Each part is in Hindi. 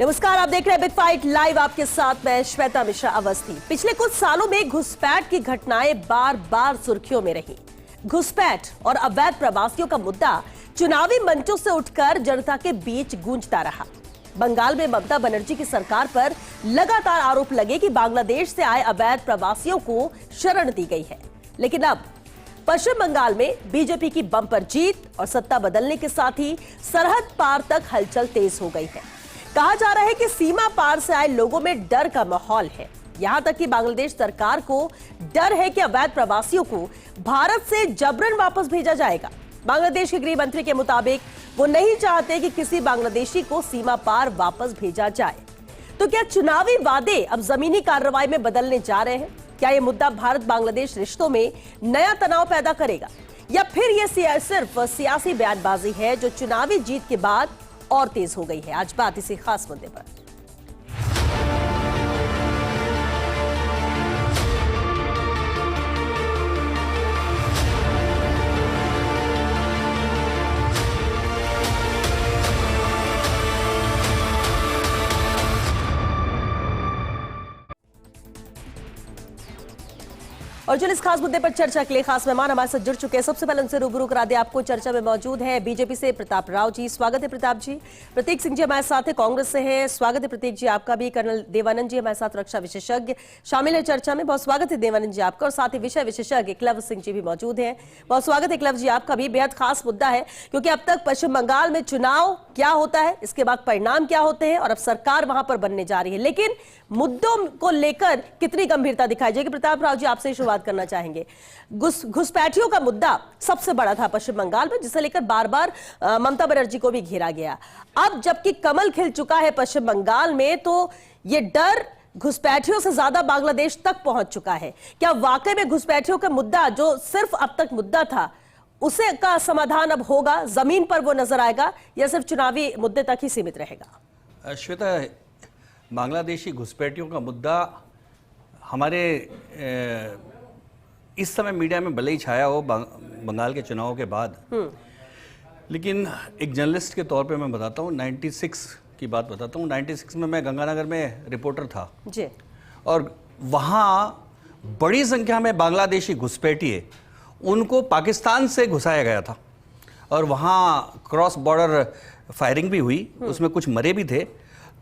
नमस्कार, आप देख रहे हैं बिग फाइट लाइव। आपके साथ मैं श्वेता मिश्रा अवस्थी। पिछले कुछ सालों में घुसपैठ की घटनाएं बार बार सुर्खियों में रही। घुसपैठ और अवैध प्रवासियों का मुद्दा चुनावी मंचों से उठकर जनता के बीच गूंजता रहा। बंगाल में ममता बनर्जी की सरकार पर लगातार आरोप लगे कि बांग्लादेश से आए अवैध प्रवासियों को शरण दी गई है, लेकिन अब पश्चिम बंगाल में बीजेपी की बम्पर जीत और सत्ता बदलने के साथ ही सरहद पार तक हलचल तेज हो गई है। कहा जा रहा है कि सीमा पार से आए लोगों में डर का माहौल है। यहां तक कि बांग्लादेश सरकार को डर है कि अवैध प्रवासियों को भारत से जबरन वापस भेजा जाएगा। बांग्लादेश के गृह मंत्री के मुताबिक वो नहीं चाहते कि किसी बांग्लादेशी को सीमा पार वापस भेजा जाए। तो क्या चुनावी वादे अब जमीनी कार्रवाई में बदलने जा रहे हैं? क्या यह मुद्दा भारत बांग्लादेश रिश्तों में नया तनाव पैदा करेगा, या फिर यह सिर्फ सियासी बयानबाजी है जो चुनावी जीत के बाद और तेज हो गई है? आज बात इसी खास मुद्दे पर। और जो इस खास मुद्दे पर चर्चा के लिए खास मेहमान हमारे साथ जुड़ चुके हैं, सबसे पहले उनसे रूबरू करा दे आपको। चर्चा में मौजूद है बीजेपी से प्रताप राव जी, स्वागत है प्रताप जी। प्रतीक सिंह जी हमारे साथ है, कांग्रेस से हैं, स्वागत है प्रतीक जी आपका भी। कर्नल देवानंद जी हमारे साथ, रक्षा विशेषज्ञ, शामिल है चर्चा में, बहुत स्वागत है देवानंद जी आपका। और साथ ही विषय विशेषज्ञ एकलव्य सिंह जी भी मौजूद है, बहुत स्वागत है एकलव्य जी आपका भी। बेहद खास मुद्दा है क्योंकि अब तक पश्चिम बंगाल में चुनाव क्या होता है, इसके बाद परिणाम क्या होते हैं, और अब सरकार वहां पर बनने जा रही है, लेकिन मुद्दों को लेकर कितनी गंभीरता दिखाई जाएगी? प्रताप राव जी आपसे ही शुरुआत करना चाहेंगे। घुसपैठियों का मुद्दा सबसे बड़ा था पश्चिम बंगाल में, जिसे लेकर बार बार ममता बनर्जी को भी घेरा गया। अब जबकि कमल खिल चुका है पश्चिम बंगाल में, तो ये डर घुसपैठियों से ज्यादा बांग्लादेश तक पहुंच चुका है। क्या वाकई में घुसपैठियों का मुद्दा जो सिर्फ अब तक मुद्दा था, उसे का समाधान अब होगा, जमीन पर वो नजर आएगा, या सिर्फ चुनावी मुद्दे तक ही सीमित रहेगा? श्वेता, बांग्लादेशी घुसपैठियों का मुद्दा हमारे इस समय मीडिया में भले ही छाया हो बंगाल के चुनाव के बाद, लेकिन एक जर्नलिस्ट के तौर पे मैं बताता हूँ, 96 की बात बताता हूँ। 96 में मैं गंगानगर में रिपोर्टर था जी, और वहाँ बड़ी संख्या में बांग्लादेशी घुसपैठिए, उनको पाकिस्तान से घुसाया गया था और वहाँ क्रॉस बॉर्डर फायरिंग भी हुई, उसमें कुछ मरे भी थे।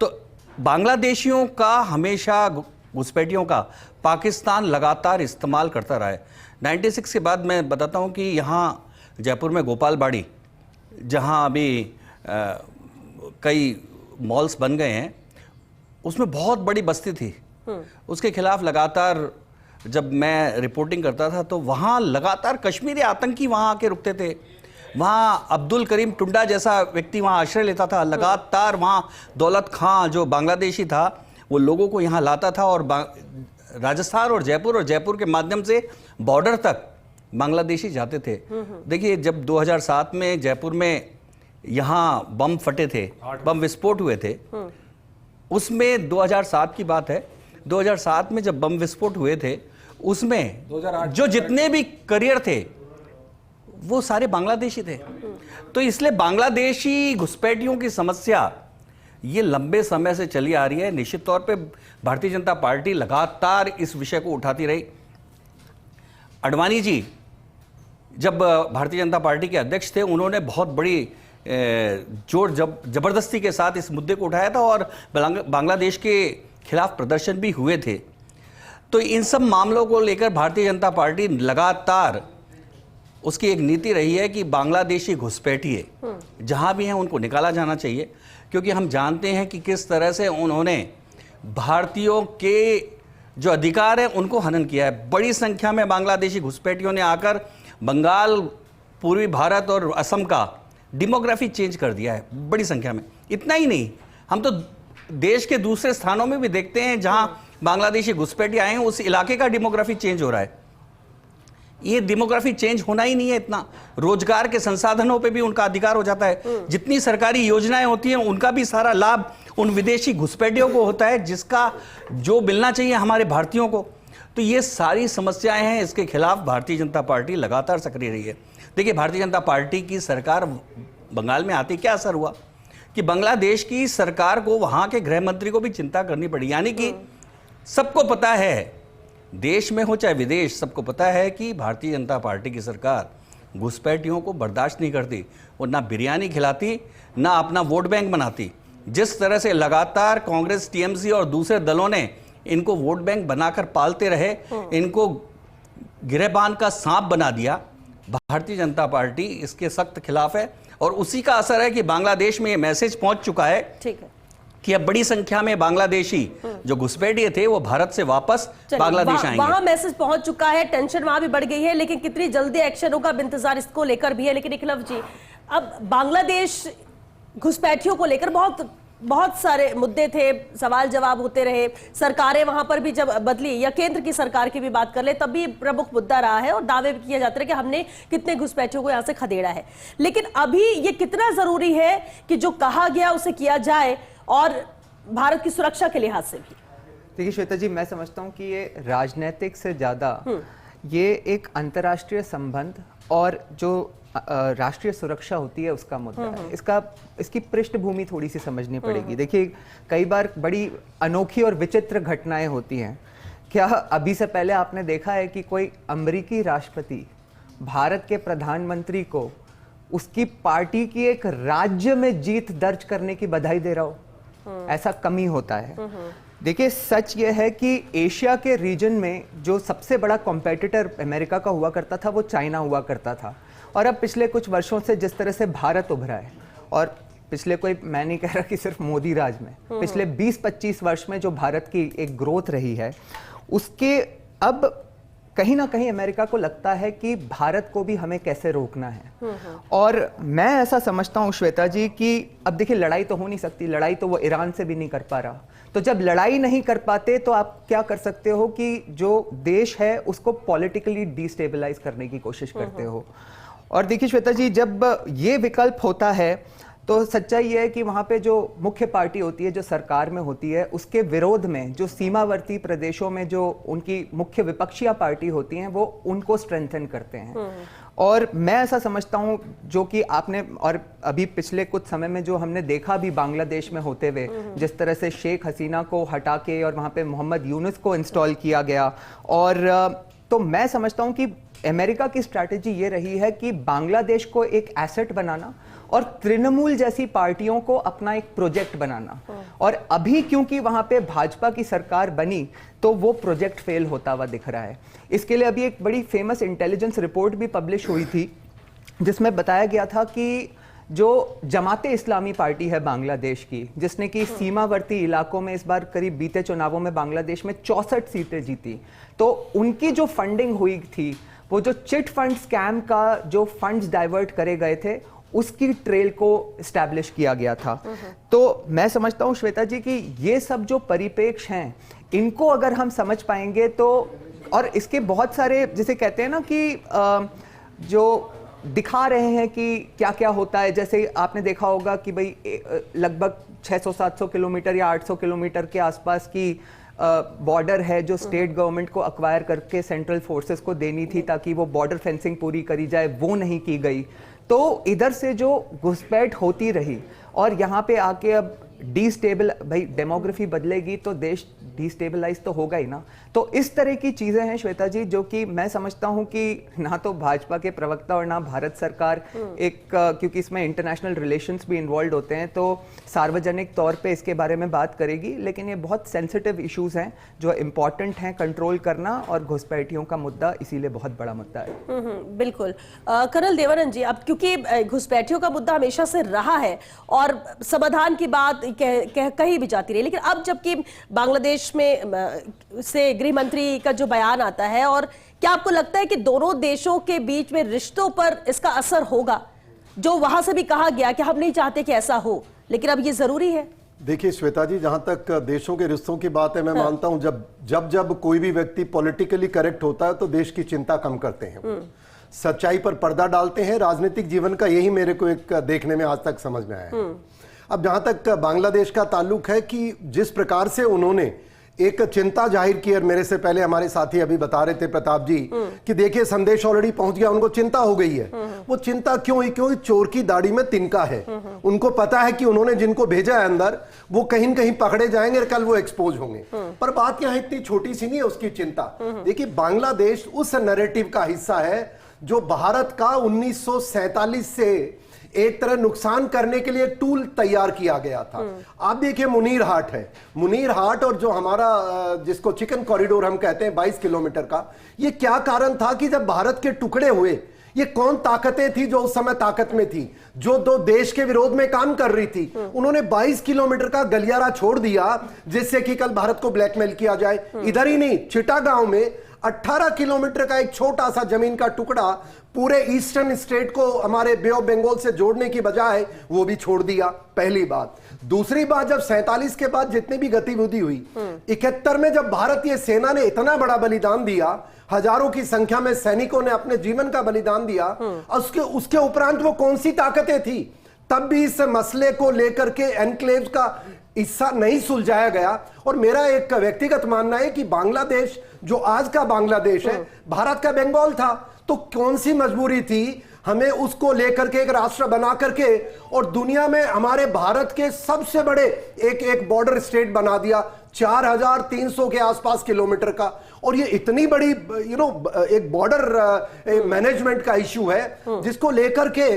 तो बांग्लादेशियों का हमेशा, घुसपैठियों का पाकिस्तान लगातार इस्तेमाल करता रहा है। 96 के बाद मैं बताता हूँ कि यहाँ जयपुर में गोपालबाड़ी, जहाँ अभी कई मॉल्स बन गए हैं, उसमें बहुत बड़ी बस्ती थी। उसके खिलाफ लगातार जब मैं रिपोर्टिंग करता था तो वहाँ लगातार कश्मीरी आतंकी वहाँ आके रुकते थे। वहाँ अब्दुल करीम टुंडा जैसा व्यक्ति वहाँ आश्रय लेता था लगातार। वहाँ दौलत खां जो बांग्लादेशी था, वो लोगों को यहाँ लाता था और राजस्थान और जयपुर के माध्यम से बॉर्डर तक बांग्लादेशी जाते थे। देखिए, जब 2007 में जयपुर में यहाँ बम फटे थे, बम विस्फोट हुए थे, उसमें 2007 की बात है, 2007 में जब बम विस्फोट हुए थे, उसमें जो जितने भी करियर थे वो सारे बांग्लादेशी थे। तो इसलिए बांग्लादेशी घुसपैठियों की समस्या ये लंबे समय से चली आ रही है। निश्चित तौर पे भारतीय जनता पार्टी लगातार इस विषय को उठाती रही। अडवाणी जी जब भारतीय जनता पार्टी के अध्यक्ष थे, उन्होंने बहुत बड़ी जोर जबरदस्ती के साथ इस मुद्दे को उठाया था और बांग्लादेश के खिलाफ प्रदर्शन भी हुए थे। तो इन सब मामलों को लेकर भारतीय जनता पार्टी लगातार, उसकी एक नीति रही है कि बांग्लादेशी घुसपैठिए जहां भी हैं उनको निकाला जाना चाहिए, क्योंकि हम जानते हैं कि किस तरह से उन्होंने भारतीयों के जो अधिकार हैं उनको हनन किया है। बड़ी संख्या में बांग्लादेशी घुसपैठियों ने आकर बंगाल, पूर्वी भारत और असम का डेमोग्राफी चेंज कर दिया है बड़ी संख्या में। इतना ही नहीं, हम तो देश के दूसरे स्थानों में भी देखते हैं जहां बांग्लादेशी घुसपैठिए आए हैं, उस इलाके का डेमोग्राफी चेंज हो रहा है। ये डेमोग्राफी चेंज होना ही नहीं है इतना, रोजगार के संसाधनों पे भी उनका अधिकार हो जाता है। जितनी सरकारी योजनाएं होती हैं उनका भी सारा लाभ उन विदेशी घुसपैठियों को होता है, जिसका जो मिलना चाहिए हमारे भारतीयों को। तो ये सारी समस्याएं हैं, इसके खिलाफ भारतीय जनता पार्टी लगातार सक्रिय रही है। देखिए, भारतीय जनता पार्टी की सरकार बंगाल में आते क्या असर हुआ कि बांग्लादेश की सरकार को, वहां के गृह मंत्री को भी चिंता करनी पड़ी। यानी कि सबको पता है, देश में हो चाहे विदेश, सबको पता है कि भारतीय जनता पार्टी की सरकार घुसपैठियों को बर्दाश्त नहीं करती। वो ना बिरयानी खिलाती, ना अपना वोट बैंक बनाती। जिस तरह से लगातार कांग्रेस, टीएमसी और दूसरे दलों ने इनको वोट बैंक बनाकर पालते रहे, इनको गिरहबान का सांप बना दिया, भारतीय जनता पार्टी इसके सख्त खिलाफ है। और उसी का असर है कि बांग्लादेश में ये मैसेज पहुंच चुका है, ठीक है, कि अब बड़ी संख्या में बांग्लादेशी जो घुसपैठिए थे वो भारत से वापस बांग्लादेश आएंगे। वहां मैसेज पहुंच चुका है, टेंशन वहां भी बढ़ गई है, लेकिन कितनी जल्दी एक्शन होगा, अब इंतजार इसको लेकर भी है। लेकिन इकलव जी, अब बांग्लादेश घुसपैठियों को लेकर बहुत सारे मुद्दे थे, सवाल जवाब होते रहे, सरकारें वहां पर भी जब बदली, या केंद्र की सरकार की भी बात कर ले तब भी प्रमुख मुद्दा रहा है और दावे भी किए जाते रहे कि हमने कितने घुसपैठियों को यहां से खदेड़ा है। लेकिन अभी ये कितना जरूरी है कि जो कहा गया उसे किया जाए, और भारत की सुरक्षा के लिहाज से भी? देखिए श्वेता जी, मैं समझता हूँ कि ये राजनीतिक से ज्यादा ये एक अंतर्राष्ट्रीय संबंध और जो राष्ट्रीय सुरक्षा होती है उसका मुद्दा है। इसकी पृष्ठभूमि थोड़ी सी समझनी पड़ेगी। देखिए, कई बार बड़ी अनोखी और विचित्र घटनाएं होती हैं। क्या अभी से पहले आपने देखा है कि कोई अमेरिकी राष्ट्रपति भारत के प्रधानमंत्री को उसकी पार्टी की एक राज्य में जीत दर्ज करने की बधाई दे रहा हो? ऐसा कम ही होता है। देखिए, सच ये है कि एशिया के रीजन में जो सबसे बड़ा कॉम्पिटिटर अमेरिका का हुआ करता था वो चाइना हुआ करता था। और अब पिछले कुछ वर्षों से जिस तरह से भारत उभरा है, और पिछले कोई, मैं नहीं कह रहा कि सिर्फ मोदी राज में, पिछले 20-25 वर्ष में जो भारत की एक ग्रोथ रही है, उसके अब कहीं ना कहीं अमेरिका को लगता है कि भारत को भी हमें कैसे रोकना है। और मैं ऐसा समझता हूं श्वेता जी कि अब देखिए, लड़ाई तो हो नहीं सकती, लड़ाई तो वो ईरान से भी नहीं कर पा रहा। तो जब लड़ाई नहीं कर पाते तो आप क्या कर सकते हो कि जो देश है उसको पॉलिटिकली डिस्टेबलाइज करने की कोशिश करते हो। और देखिए श्वेता जी, जब ये विकल्प होता है तो सच्चाई ये है कि वहां पे जो मुख्य पार्टी होती है, जो सरकार में होती है, उसके विरोध में जो सीमावर्ती प्रदेशों में जो उनकी मुख्य विपक्षीय पार्टी होती हैं वो उनको स्ट्रेंथन करते हैं। और मैं ऐसा समझता हूं, जो कि आपने और अभी पिछले कुछ समय में जो हमने देखा भी बांग्लादेश में होते हुए, जिस तरह से शेख हसीना को हटा के और वहां पे मोहम्मद यूनुस को इंस्टॉल किया गया, और तो मैं समझता हूं कि अमेरिका की स्ट्रैटेजी ये रही है कि बांग्लादेश को एक एसेट बनाना और तृणमूल जैसी पार्टियों को अपना एक प्रोजेक्ट बनाना। और अभी क्योंकि वहां पे भाजपा की सरकार बनी तो वो प्रोजेक्ट फेल होता हुआ दिख रहा है। इसके लिए अभी एक बड़ी फेमस इंटेलिजेंस रिपोर्ट भी पब्लिश हुई थी, जिसमें बताया गया था कि जो जमाते इस्लामी पार्टी है बांग्लादेश की, जिसने कि सीमावर्ती इलाकों में इस बार करीब बीते चुनावों में बांग्लादेश में 64 सीटें जीती, तो उनकी जो फंडिंग हुई थी, वो जो चिट फंड स्कैम का जो फंड्स डाइवर्ट करे गए थे, उसकी ट्रेल को एस्टैब्लिश किया गया था। तो मैं समझता हूं श्वेता जी कि ये सब जो परिप्रेक्ष्य हैं, इनको अगर हम समझ पाएंगे तो, और इसके बहुत सारे, जिसे कहते हैं ना कि जो दिखा रहे हैं कि क्या क्या होता है, जैसे आपने देखा होगा कि भाई लगभग 600-700 किलोमीटर या 800 किलोमीटर के आसपास की बॉर्डर है जो स्टेट गवर्नमेंट को अक्वायर करके सेंट्रल फोर्सेस को देनी थी ताकि वो बॉर्डर फेंसिंग पूरी करी जाए, वो नहीं की गई। तो इधर से जो घुसपैठ होती रही, और यहाँ पे आके अब डिस्टेबल, भाई डेमोग्राफी बदलेगी तो देश डिस्टेबलाइज तो होगा ही ना। तो इस तरह की चीजें हैं श्वेता जी, जो कि मैं समझता हूं कि ना तो भाजपा के प्रवक्ता और ना भारत सरकार एक, क्योंकि इसमें इंटरनेशनल रिलेशंस भी इन्वॉल्व होते हैं, तो सार्वजनिक तौर पे इसके बारे में बात करेगी, लेकिन ये बहुत सेंसिटिव इश्यूज हैं जो इंपॉर्टेंट हैं कंट्रोल करना, और घुसपैठियों का मुद्दा इसीलिए बहुत बड़ा मुद्दा है। बिल्कुल। कर्नल देवानंद जी, अब क्योंकि घुसपैठियों का मुद्दा हमेशा से रहा है और समाधान की बात कही भी जाती रही, लेकिन अब जबकि बांग्लादेश में से गृह मंत्री का जो बयान आता है, और क्या आपको लगता है कि दोनों देशों के बीच में रिश्तों पर इसका असर होगा? जो वहां से भी कहा गया कि हम नहीं चाहते कि ऐसा हो, लेकिन अब ये जरूरी है। देखिए श्वेता जी, जहां तक देशों के रिश्तों की बात है, मैं मानता हूं जब कोई भी व्यक्ति पॉलिटिकली करेक्ट होता है तो देश की चिंता कम करते हैं, सच्चाई पर पर्दा डालते हैं। राजनीतिक जीवन का यही मेरे को एक देखने में आज तक समझ में आया है। अब जहां तक बांग्लादेश का ताल्लुक है, कि जिस प्रकार से उन्होंने एक चिंता जाहिर की, और मेरे से पहले हमारे साथी अभी बता रहे थे प्रताप जी कि देखिए संदेश ऑलरेडी पहुंच गया, उनको चिंता हो गई है। वो चिंता क्यों हुई? क्योंकि चोर की दाढ़ी में तिनका है। उनको पता है कि उन्होंने जिनको भेजा है अंदर वो कहीं न कहीं पकड़े जाएंगे और कल वो एक्सपोज होंगे। पर बात यहाँ इतनी छोटी सी नहीं है उसकी चिंता। देखिए बांग्लादेश उस नैरेटिव का हिस्सा है जो भारत का 1947 से एक तरह नुकसान करने के लिए टूल तैयार किया गया था। आप देखिए मुनीर हाट है, मुनीर हाट और जो हमारा जिसको चिकन कॉरिडोर हम कहते हैं 22 किलोमीटर का, ये क्या कारण था कि जब भारत के टुकड़े हुए, ये कौन ताकतें थी जो उस समय ताकत में थी, जो दो देश के विरोध में काम कर रही थी? उन्होंने 22 किलोमीटर का गलियारा छोड़ दिया जिससे कि कल भारत को ब्लैकमेल किया जाए। इधर ही नहीं, चिटागांव में 18 किलोमीटर का एक छोटा सा जमीन का टुकड़ा पूरे ईस्टर्न स्टेट को हमारे बे ऑफ बंगाल से जोड़ने की बजाय वो भी छोड़ दिया। पहली बात। दूसरी बात, जब 47 के बाद जितनी भी गतिविधि हुई, 71 में जब भारतीय सेना ने इतना बड़ा बलिदान दिया, हजारों की संख्या में सैनिकों ने अपने जीवन का बलिदान दिया, उसके उपरांत वो कौन सी ताकतें थी? तब भी इस मसले को लेकर के एनक्लेव का हिस्सा नहीं सुलझाया गया। और मेरा एक व्यक्तिगत मानना है कि बांग्लादेश जो आज का बांग्लादेश है, भारत का बंगाल था, तो कौन सी मजबूरी थी हमें उसको लेकर के एक राष्ट्र बना करके और दुनिया में हमारे भारत के सबसे बड़े एक बॉर्डर स्टेट बना दिया 4300 के आसपास किलोमीटर का। और ये इतनी बड़ी एक बॉर्डर मैनेजमेंट का इश्यू है जिसको लेकर के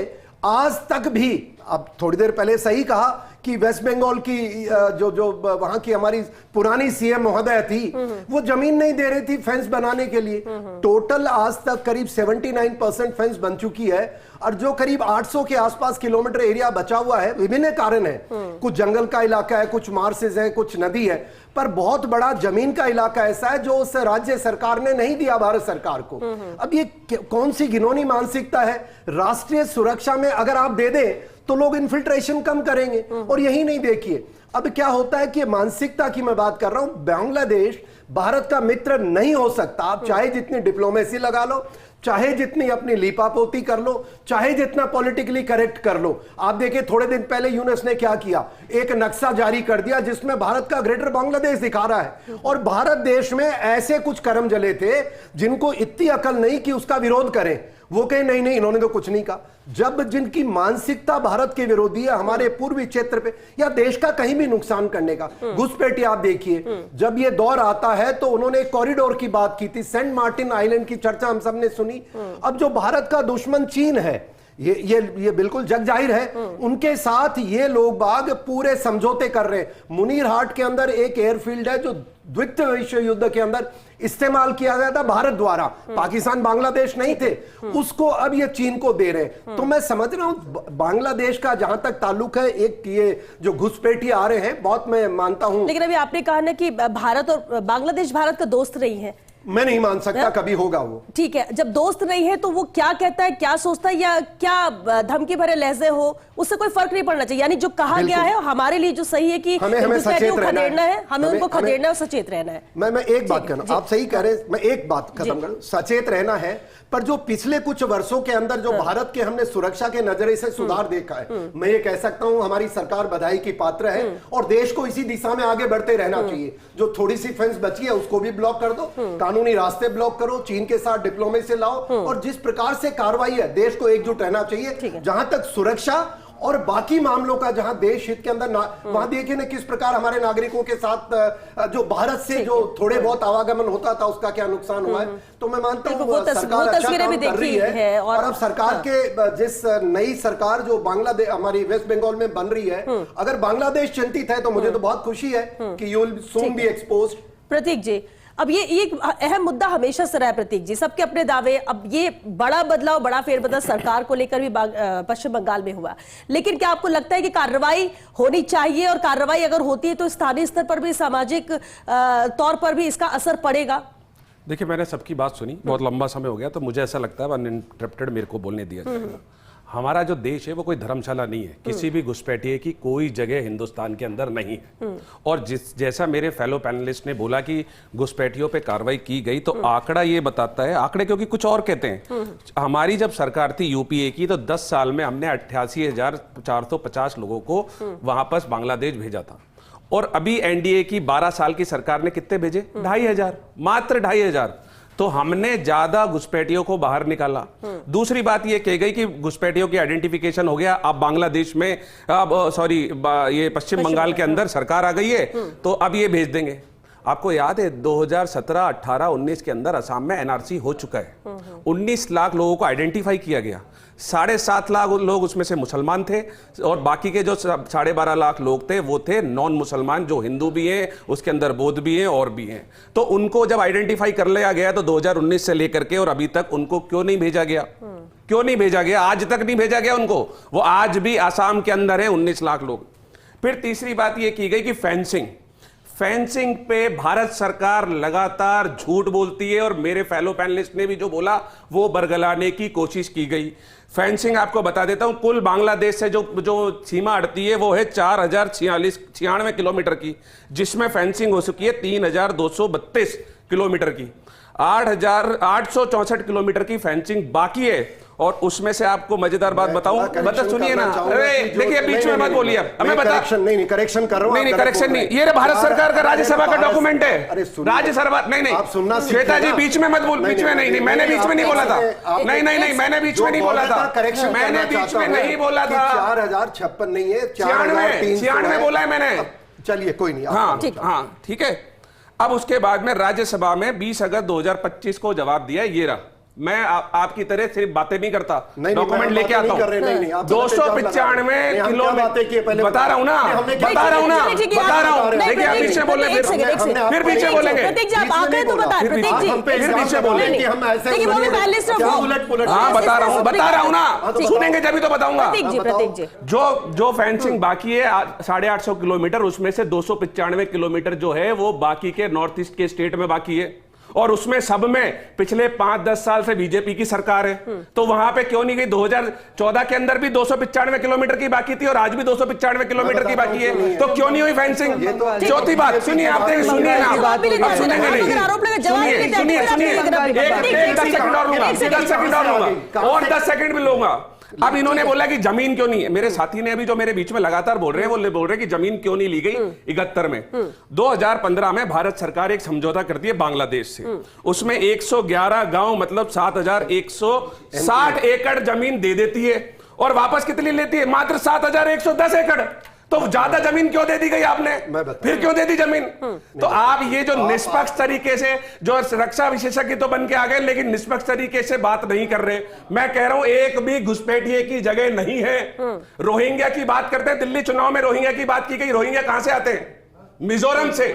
आज तक भी, अब थोड़ी देर पहले सही कहा कि वेस्ट बंगाल की जो वहां की हमारी पुरानी सीएम महोदय थी, वो जमीन नहीं दे रही थी फेंस बनाने के लिए। टोटल आज तक करीब 79% फेंस बन चुकी है और जो करीब 800 के आसपास किलोमीटर एरिया बचा हुआ है, विभिन्न कारण है, कुछ जंगल का इलाका है, कुछ मार्सेस है, कुछ नदी है, पर बहुत बड़ा जमीन का इलाका ऐसा है जो उस राज्य सरकार ने नहीं दिया भारत सरकार को। अब ये कौन सी घिनौनी मानसिकता है? राष्ट्रीय सुरक्षा में अगर आप दे दें तो लोग इन्फिल्ट्रेशन कम करेंगे, और यही नहीं। देखिए अब क्या होता है कि मानसिकता की मैं बात कर रहा हूं। बांग्लादेश भारत का मित्र नहीं हो सकता। आप चाहे जितनी डिप्लोमेसी लगा लो, चाहे जितनी अपनी लीपापोती कर लो, चाहे जितना पॉलिटिकली करेक्ट कर लो। आप देखिए थोड़े दिन पहले यूनेस ने क्या किया, एक नक्शा जारी कर दिया जिसमें भारत का ग्रेटर बांग्लादेश दिखा रहा है। और भारत देश में ऐसे कुछ कर्म जले थे जिनको इतनी अकल नहीं कि उसका विरोध करें। वो कहे नहीं नहीं, इन्होंने तो कुछ नहीं कहा। जब जिनकी मानसिकता भारत के विरोधी है, हमारे पूर्वी क्षेत्र पे या देश का कहीं भी नुकसान करने का, घुसपैठी आप देखिए, जब ये दौर आता है तो उन्होंने एक कॉरिडोर की बात की थी, सेंट मार्टिन आइलैंड की चर्चा हम सबने सुनी। अब जो भारत का दुश्मन चीन है, ये बिल्कुल जग जाहिर है, उनके साथ ये लोग बाग पूरे समझौते कर रहे हैं। मुनीर हाट के अंदर एक एयरफील्ड है जो द्वितीय विश्व युद्ध के अंदर इस्तेमाल किया गया था भारत द्वारा, पाकिस्तान बांग्लादेश नहीं थे, उसको अब ये चीन को दे रहे हैं। तो मैं समझ रहा हूं बांग्लादेश का जहां तक ताल्लुक है, एक ये जो घुसपैठी आ रहे हैं, बहुत मैं मानता हूं। लेकिन अभी आपने कहा ना कि भारत और बांग्लादेश भारत का दोस्त नहीं है, मैं नहीं मान सकता कभी होगा वो। ठीक है, जब दोस्त नहीं है तो वो क्या कहता है, क्या सोचता है, या क्या धमकी भरे लहजे हो, उससे कोई फर्क नहीं पड़ना चाहिए। यानी जो कहा गया है हमारे लिए जो सही है कि हमें सचेत रहना है, हमें उनको खदेड़ना और सचेत रहना है। मैं एक बात करना, आप सही कह रहे हैं, मैं एक बात खत्म करूं, सचेत रहना है। पर जो पिछले कुछ वर्षों के अंदर जो भारत के हमने सुरक्षा के नजरिए से सुधार देखा है, मैं ये कह सकता हूं हमारी सरकार बधाई की पात्र है और देश को इसी दिशा में आगे बढ़ते रहना चाहिए। जो थोड़ी सी फेंस बची है उसको भी ब्लॉक कर दो, कानूनी रास्ते ब्लॉक करो, चीन के साथ डिप्लोमेसी लाओ, और जिस प्रकार से कार्रवाई है, देश को एकजुट रहना चाहिए। जहां तक सुरक्षा और बाकी मामलों का, जहां देश हित के अंदर वहां देखिए ना किस प्रकार हमारे नागरिकों के साथ जो भारत से जो थोड़े बहुत आवागमन होता था उसका क्या नुकसान हुआ है। तो मैं मानता हूं सरकार अच्छा काम कर रही है। और अब सरकार के जिस नई सरकार जो बांग्लादेश हमारी वेस्ट बंगाल में बन रही है, अगर बांग्लादेश चिंतित है तो मुझे तो बहुत खुशी है कि you will soon be exposed. Prateek ji, अब ये एक अहम मुद्दा हमेशा से रहा है प्रतीक जी, सबके अपने दावे। अब ये बड़ा बदलाव, बड़ा फेरबदल सरकार को लेकर भी पश्चिम बंगाल में हुआ, लेकिन क्या आपको लगता है कि कार्रवाई होनी चाहिए, और कार्रवाई अगर होती है तो स्थानीय स्तर पर भी, सामाजिक तौर पर भी इसका असर पड़ेगा? देखिए, मैंने सबकी बात सुनी, बहुत लंबा समय हो गया, तो मुझे ऐसा लगता है अनइंटरप्टेड मेरे को बोलने दिया जाएगा। हमारा जो देश है वो कोई धर्मशाला नहीं है, किसी भी घुसपैठिए की कोई जगह हिंदुस्तान के अंदर नहीं है। और जैसा मेरे फेलो पैनलिस्ट ने बोला कि घुसपैठियों पे कार्रवाई की गई, तो आंकड़ा ये बताता है, आंकड़े क्योंकि कुछ और कहते हैं। हमारी जब सरकार थी यूपीए की, तो 10 साल में हमने 88,450 लोगों को वहां पर बांग्लादेश भेजा था। और अभी एनडीए की 12 साल की सरकार ने कितने भेजे? 2,500, मात्र 2,500। तो हमने ज्यादा घुसपैठियों को बाहर निकाला। दूसरी बात यह कही गई कि घुसपैठियों की आइडेंटिफिकेशन हो गया, अब बांग्लादेश में, सॉरी ये पश्चिम बंगाल के अंदर सरकार आ गई है, तो अब ये भेज देंगे। आपको याद है 2017, 18, 19 के अंदर असम में एनआरसी हो चुका है। 19 लाख लोगों को आइडेंटिफाई किया गया, 7.5 लाख लोग उसमें से मुसलमान थे और बाकी के जो 12.5 लाख लोग थे वो थे नॉन मुसलमान, जो हिंदू भी हैं, उसके अंदर बौद्ध भी हैं और भी हैं। तो उनको जब आइडेंटिफाई कर लिया गया तो 2019 से लेकर के और अभी तक उनको क्यों नहीं भेजा गया? क्यों नहीं भेजा गया? आज तक नहीं भेजा गया उनको। वो आज भी आसाम के अंदर है 19 लाख लोग। फिर तीसरी बात यह की गई कि फेंसिंग पे भारत सरकार लगातार झूठ बोलती है और मेरे फेलो पैनलिस्ट ने भी जो बोला वो बरगलाने की कोशिश की गई। फेंसिंग आपको बता देता हूं, कुल बांग्लादेश से जो सीमा अड़ती है वो है 4,096 किलोमीटर की, जिसमें फेंसिंग हो चुकी है 3,232 किलोमीटर की। 8,864 किलोमीटर की फेंसिंग बाकी है। और उसमें से आपको मजेदार बात बताऊं, मतलब सुनिए ना, अरे देखिए बीच में मत बोलिए, हमें बता, नहीं करेक्शन कर रहा हूं, नहीं करेक्शन नहीं, ये भारत सरकार का राज्यसभा का डॉक्यूमेंट है, राज्यसभा, नहीं श्वेता जी बीच में मत बोल, बीच में नहीं, मैंने बीच में नहीं बोला था, नहीं मैंने बीच में नहीं बोला था, मैंने बीच में नहीं बोला था। 4,056 नहीं है, 96 बोला है मैंने। चलिए कोई नहीं, हाँ ठीक है। अब उसके बाद में राज्यसभा में 20 अगस्त 2025 को जवाब दिया, ये रहा। मैं आपकी तरह सिर्फ बातें नहीं करता, डॉक्यूमेंट लेके आता हूं। 295 किलोमीटर, बता रहा हूं ना, देखिए आप पीछे बोले, फिर पीछे बोलेंगे, फिर पीछे बोलेंगे। हाँ बता रहा हूं ना, सुनेंगे जब तो बताऊंगा। जो फेंसिंग बाकी है 850 किलोमीटर, उसमें से 295 किलोमीटर जो है वो बाकी के नॉर्थ ईस्ट के स्टेट में बाकी है, और उसमें सब में पिछले 5-10 साल से बीजेपी की सरकार है। तो वहां पे क्यों नहीं गई? 2014 के अंदर भी 295 किलोमीटर की बाकी थी और आज भी 295 किलोमीटर की बाकी है, तो क्यों नहीं हुई फेंसिंग? चौथी बात सुनिए, आप सुनिए ना, आप सुनेंगे नहीं, सुनिए 10 सेकंड और लूंगा, 10 सेकंड और लूंगा, और 10 सेकंड भी लूंगा। अब इन्होंने बोला कि जमीन क्यों नहीं है। मेरे साथी ने अभी जो मेरे बीच में लगातार बोल रहे हैं, वो बोल रहे हैं कि जमीन क्यों नहीं ली गई 71 में। 2015 में भारत सरकार एक समझौता करती है बांग्लादेश से, उसमें 111 गांव मतलब 7,160 एकड़ जमीन दे देती है और वापस कितनी लेती है? मात्र 7,110 एकड़। तो ज्यादा जमीन क्यों दे दी गई आपने? फिर क्यों दे दी जमीन? तो आप ये जो निष्पक्ष तरीके से, जो रक्षा विशेषज्ञ तो बन के आ गए लेकिन निष्पक्ष तरीके से बात नहीं कर रहे। मैं कह रहा हूं एक भी घुसपैठिए की जगह नहीं है। रोहिंग्या की बात करते हैं, दिल्ली चुनाव में रोहिंग्या की बात की गई। रोहिंग्या कहां से आते हैं? मिजोरम से।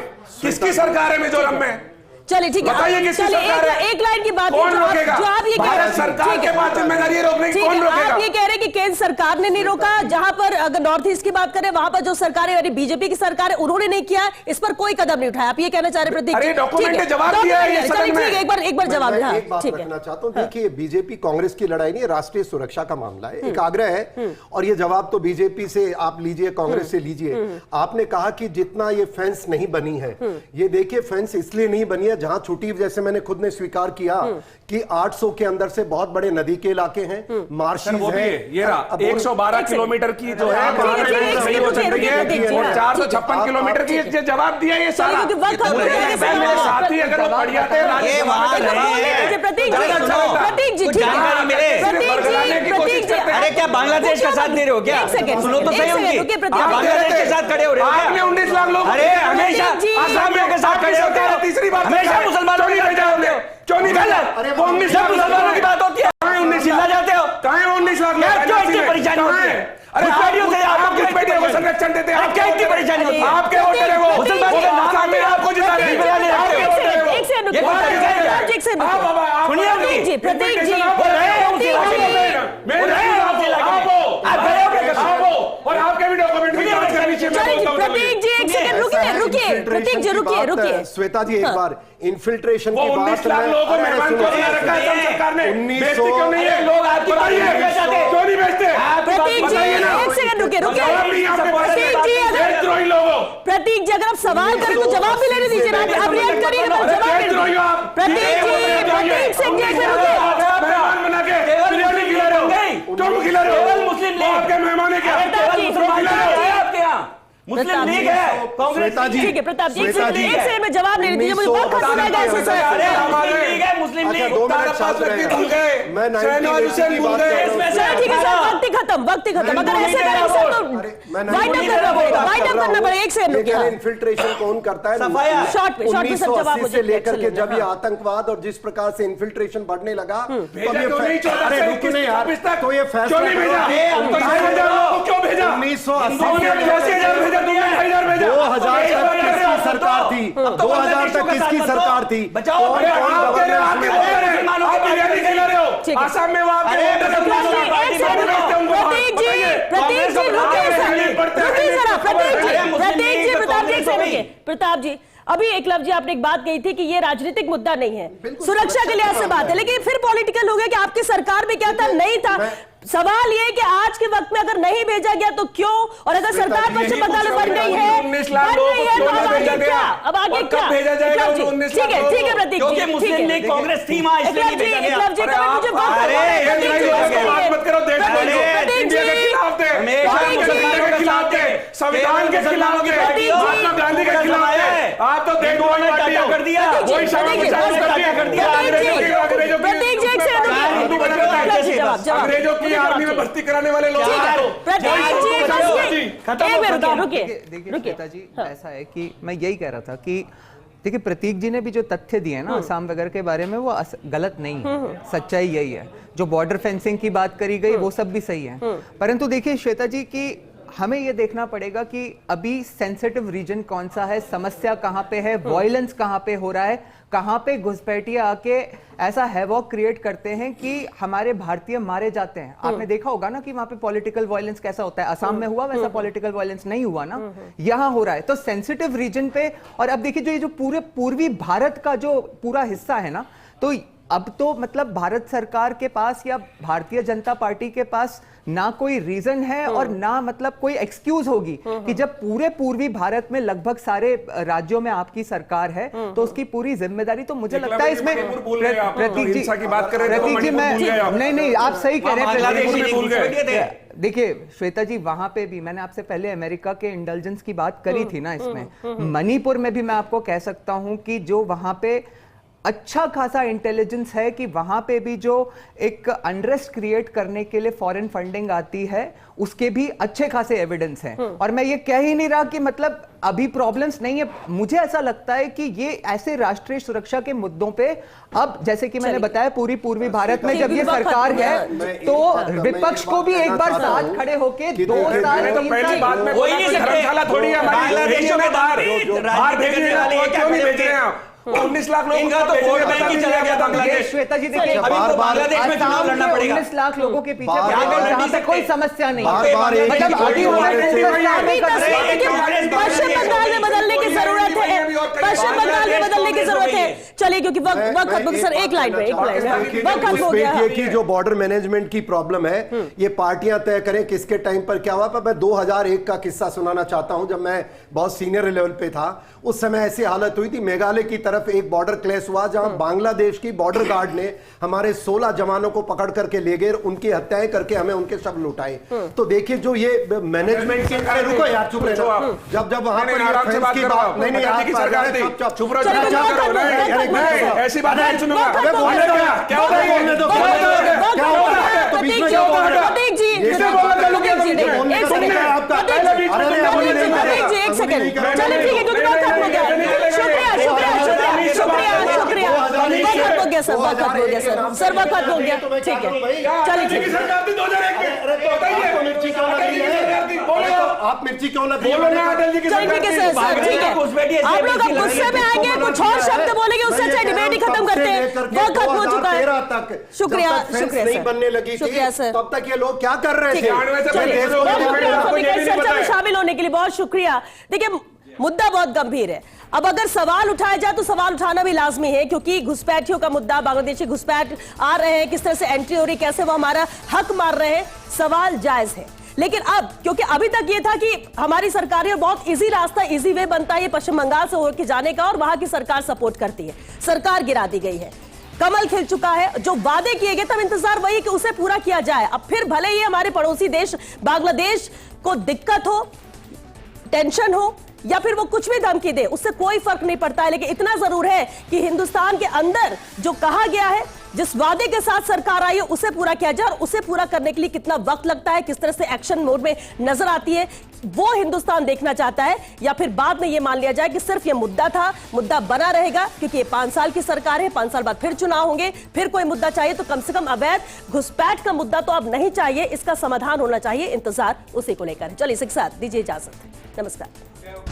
किसकी सरकार है मिजोरम में? चलिए ठीक है, बताइए किसकी सरकार है? एक लाइन की बात कौन रोकेगा? जो आप ये भारत सरकार के पास जिम्मेदारी है रोकने की, कौन रोकेगा? आप ये कह रहे हैं कि केंद्र सरकार ने नहीं रोका, जहां पर अगर नॉर्थ ईस्ट की बात करें वहां पर जो सरकार है बीजेपी की सरकार है उन्होंने नहीं किया, इस पर कोई कदम नहीं उठाया। आप ये कहना चाह रहे प्रतीक? अरे डॉक्यूमेंट ने जवाब दिया है, एक बार जवाब मैं एक बात रखना चाहता हूं। देखिए बीजेपी कांग्रेस की लड़ाई नहीं है, राष्ट्रीय सुरक्षा का मामला है, एक आग्रह है। और ये जवाब तो बीजेपी से आप लीजिए, कांग्रेस से लीजिए। आपने कहा कि जितना ये फेंस नहीं बनी है, ये देखिए फेंस इसलिए नहीं बनी है, जहां छुट्टी, जैसे मैंने खुद ने स्वीकार किया कि 800 के अंदर से बहुत बड़े नदी के इलाके हैं, मार्शीज हैं। ये रहा 112 किलोमीटर की जो है 456 किलोमीटर की जवाब दिया। ये सारा साथी अगर वो पढ़ जाते हैं अरे क्या बांग्लादेश का साथ दे रहे हो क्या? सुनो तो सही, उनकी बांग्लादेश के साथ खड़े हो रहे हो? आपने 19 लाख लोग, अरे हमेशा आसामियों के साथ खड़े होते हो। तीसरी बात, हमेशा मुसलमानों की क्यों नहीं गलत? वो 19 लाख मुसलमानों की बात होती है, 19 चिल्ला जाते हो। कहां है 19 लाख? क्यों इतनी परेशानी होती है? अरे घुसपैठियों से आप घुसपैठियों को संरक्षण देते हैं, आप क्या इतनी परेशानी होती है? आपके वोटर है वो, मुसलमान के नाम में आपको जिता रहे हैं। प्रतीक जी प्रतीक जी और आपके भी डॉक्यूमेंट प्रतीक जी एक सेकंड रुकिए प्रतीक जी रुकिए श्वेता जी एक बार इन्फिल्ट्रेशन की बात लोगों को मेहमान को बना रखा है सरकार ने। 1900 क्यों नहीं है? लोग आपकी बात क्यों नहीं बेचते? प्रतीक जी एक सेकंड रुकिए प्रतीक जी अगर आप सवाल करें तो जवाब भी लेने दीजिए ना, आप रिएक्ट करिए ना, जवाब प्रतीक सिंह जी मेहमान बना के बिरयानी खिला रहे हो, तुम खिला रहे हो, मुस्लिम आपके मेहमान है क्या? आपके यहाँ मुस्लिम लीग है, कांग्रेस श्वेता जी, ठीक है प्रताप जी, एक श्वेता जी, सेकंड में जवाब नहीं दीजिए, मुझे बहुत खत्म सुनाएगा ऐसे सर। अरे मुस्लिम लीग है, मुस्लिम अच्छा, लीग। 2 मिनट शांत रहेगा। मैं 1980 की बात कर रहा हूं। सर ठीक है सर, वक्त ही खत्म। अगर ऐसे करें सर तो वाइंड अप करना पड़ेगा। एक सेकंड रुकिए। इन्फिल्ट्रेशन कौन करता है? सफाया। शॉर्ट में सब जवाब 1980 मुझे से लेकर के अच्छा जब ये लगा। आतंकवाद और जिस प्रकार से इन्फिल्ट्रेशन बढ़ने लगा, तो भेजा ये क्यों नहीं 14 अरे से रुकने 21 यार, तक? तो ये फैसला क्यों नहीं भेजा? अरे, हम तो 2,500 लोगों को क्यों भेजा? 1980 2000 तक किसकी सरकार थी? 2000 तक किसकी सरकार थी? बचाओ। कौन आप कह रहे हो, आप बिरयानी खिला रहे हो, ठीक है। आसाम में वो आपके अरे, वोटर प्रताप जी, हैं, एक सेकंड उनको प्रतीक जी, बताइए। प्रतीक जी रुकिए जरा, प्रतीक जी, प्रताप जी एक सेकंड रुकिए। प्रताप जी, अभी एकलव जी आपने एक बात कही थी कि ये राजनीतिक मुद्दा नहीं है, सुरक्षा के लिहाज से बात है, लेकिन फिर पॉलिटिकल हो गया कि आपकी सरकार में क्या था, नहीं था। सवाल ये है कि आज के वक्त में अगर नहीं भेजा गया तो क्यों, और अगर सरकार पश्चिम बंगाल में बन गई है, 19 लाख लोगों को तो क्यों अब नहीं भेजा आगे गया? क्या, अब आगे और कब क्या भेजा जाएगा एकलव जी? उन 19 ठीक है, लाख ठीक है लोगों को? प्रतीक क्योंकि जी, मुस्लिम ठीक है। लीग कांग्रेस थी वहां, इसलिए नहीं भेजा गया। एकलव जी, कभी मुझे बात अरे, करने दो। इंडिया की बात मत करो, देश प्रतीक जी, प्रतीक इंडिया के जी, खिलाफ थे, हमेशा भारत के मुसलमानों के खिलाफ थे, संविधान के खिलाफ थे, प्रतीक जी, महात्मा गांधी के खिलाफ थे। आप तो देश उन्होंने टाटा कर दिया। वही शामिल प्रतीक जी, कर दिया। प्रतीक जी, एक सेकंड रुकिए। अंग्रेजों की आर्मी में भर्ती कराने वाले लोग ठीक है, प्रतीक जी, बस ये- खत्म एक मिनट खत्म। रुकिए, देखिए रुकिए। श्वेता जी, ऐसा है कि मैं यही कह रहा था कि देखिए प्रतीक जी ने भी जो तथ्य दिए ना आसाम वगैरह के बारे में, वो गलत नहीं है, सच्चाई यही है। जो बॉर्डर फेंसिंग की बात करी गई वो सब भी सही है, परंतु देखिए श्वेता जी कि हमें ये देखना पड़ेगा कि अभी सेंसिटिव रीजन कौन सा है, समस्या कहां पे है, वायलेंस कहां पे हो रहा है, कहां पे घुसपैठिया आके ऐसा हैवॉक क्रिएट करते हैं कि हमारे भारतीय मारे जाते हैं। आपने देखा होगा ना कि वहां पे पॉलिटिकल वायलेंस कैसा होता है, असम में हुआ वैसा पॉलिटिकल वायलेंस नहीं हुआ ना, यहां हो रहा है। तो सेंसिटिव रीजन पे, और अब देखिए जो ये जो पूरे पूर्वी भारत का जो पूरा हिस्सा है ना, तो अब तो मतलब भारत सरकार के पास या भारतीय जनता पार्टी के पास ना कोई रीजन है और ना मतलब कोई एक्सक्यूज होगी कि जब पूरे पूर्वी भारत में लगभग सारे राज्यों में आपकी सरकार है तो उसकी पूरी जिम्मेदारी, तो मुझे लगता है इसमें प्रतीक जी, प्रतीक जी मैं नहीं आप सही कह रहे हैं। देखिए श्वेता जी, वहां पे भी मैंने आपसे पहले अमेरिका के इंडल्जेंस की बात करी थी ना, इसमें मणिपुर में भी मैं आपको कह सकता हूं कि जो वहां पे अच्छा खासा इंटेलिजेंस है कि वहां पे भी जो एक अनरेस्ट क्रिएट करने के लिए फॉरेन फंडिंग आती है उसके भी अच्छे खासे एविडेंस हैं। और मैं ये कह ही नहीं रहा कि मतलब अभी प्रॉब्लम्स नहीं है, मुझे ऐसा लगता है कि ये ऐसे राष्ट्रीय सुरक्षा के मुद्दों पे अब जैसे कि मैंने बताया पूरी पूर्वी भारत में जब ये सरकार है तो विपक्ष को भी एक बार साथ खड़े होके 2 साल पहली बात में वही नहीं सकते। धर्मशाला थोड़ी है बांग्लादेश में बाहर भेजने वाले क्यों नहीं भेज रहे हैं आप? 19 लाख लोगों इनका तो वोट बैंक ही चला गया बांग्लादेश। श्वेता जी देखिए, अभी तो बांग्लादेश में चुनाव लड़ना पड़ेगा। 19 लाख लोगों के पीछे बार-बार यहाँ पे कोई समस्या नहीं बार-बार एक ही मतलब छोटी अभी वो बात से- अभी तस्वीर देखिए, पश्चिम बंगाल में बदलने की जरूरत है, पश्चिम बंगाल में बदलने की जरूरत है। चलिए क्योंकि वक्त खत्म, सर एक लाइन में वक्त खत्म हो गया। घुसपैठिए की जो बॉर्डर मैनेजमेंट की प्रॉब्लम है, ये पार्टियां तय करें किसके टाइम पर क्या हुआ। पर मैं 2001 का किस्सा सुनाना चाहता हूं, जब मैं बहुत सीनियर लेवल पे था। उस समय ऐसी हालत हुई थी, मेघालय की तरफ एक बॉर्डर क्लैश हुआ जहां बांग्लादेश की बॉर्डर गार्ड ने हमारे 16 जवानों को पकड़ करके ले गए, उनकी हत्याएं करके हमें उनके शव लुटाए। तो देखिए जो ये मैनेजमेंट के, अरे रुको यार, चुप रहना। जब वहां पर आराम से बात की करो बात आप। नहीं नहीं प्रताप जी की सरकार थी, चुप रहो, चलो, चुप करो, नहीं, ऐसी बात नहीं सुनूंगा। अबे बोलने दो, क्या होता है? बोलने दो, क्या होता है? तो बीच में क्या होता है? प्रतीक जी, इससे बोलना चालू किया तुमने। एक सेकंड, आपका प्रतीक जी, अरे अभी नहीं कर प्रतीक जी, एक सेकंड, चलिए ठीक है, क्योंकि वक्त खत्म हो गया। शुक्रिया शुक्रिया शुक्रिया शुक्रिया शुक्रिया, वक्त खत्म हो गया सर, वक्त खत्म हो गया सर, वक्त खत्म हो गया, ठीक है, चलिए ठीक है। सरकार थी 2001 में, मिर्ची क्यों लगी है? आप मिर्ची क्यों लगी बोलो ना, अटल जी की चलिए ठीक है सर, ठीक है, आप लोग अब गुस्से में आएंगे, कुछ और शब्द बोलेंगे, उससे अच्छा डिबेट ही खत्म करते हैं, वक्त खत्म हो चुका है। शुक्रिया शुक्रिया नहीं बनने लगी शुक्रिया थी, सर। तब तक ये लोग क्या कर रहे थे? चलिए, बहुत शुक्रिया आपको इस चर्चा में शामिल होने के लिए, बहुत शुक्रिया। देखिए मुद्दा बहुत गंभीर है। अब अगर सवाल उठाया जाए तो सवाल उठाना भी लाजमी है, क्योंकि घुसपैठियों का मुद्दा, बांग्लादेशी घुसपैठ आ रहे हैं, किस तरह से एंट्री हो रही, कैसे वो हमारा हक मार रहे हैं, सवाल जायज है। लेकिन अब क्योंकि अभी तक ये था कि हमारी सरकारें बहुत इजी रास्ता, इजी वे बनता है ये पश्चिम बंगाल से होकर जाने का, और वहां की सरकार सपोर्ट करती है, सरकार गिरा दी गई है, कमल खिल चुका है, जो वादे किए गए तब इंतजार वही कि उसे पूरा किया जाए। अब फिर भले ही हमारे पड़ोसी देश बांग्लादेश को दिक्कत हो, टेंशन हो या फिर वो कुछ भी धमकी दे, उससे कोई फर्क नहीं पड़ता है। लेकिन इतना जरूर है कि हिंदुस्तान के अंदर जो कहा गया है, जिस वादे के साथ सरकार आई है, उसे पूरा किया जाए। और उसे पूरा करने के लिए कितना वक्त लगता है, किस तरह से एक्शन मोड में नजर आती है, वो हिंदुस्तान देखना चाहता है। या फिर बाद में ये मान लिया जाए कि सिर्फ ये मुद्दा था, मुद्दा बना रहेगा क्योंकि ये 5 साल की सरकार है, 5 साल बाद फिर चुनाव होंगे, फिर कोई मुद्दा चाहिए तो कम से कम अवैध घुसपैठ का मुद्दा तो अब नहीं चाहिए, इसका समाधान होना चाहिए। इंतजार उसी को लेकर। चलिए इसी के साथ दीजिए इजाजत। नमस्कार।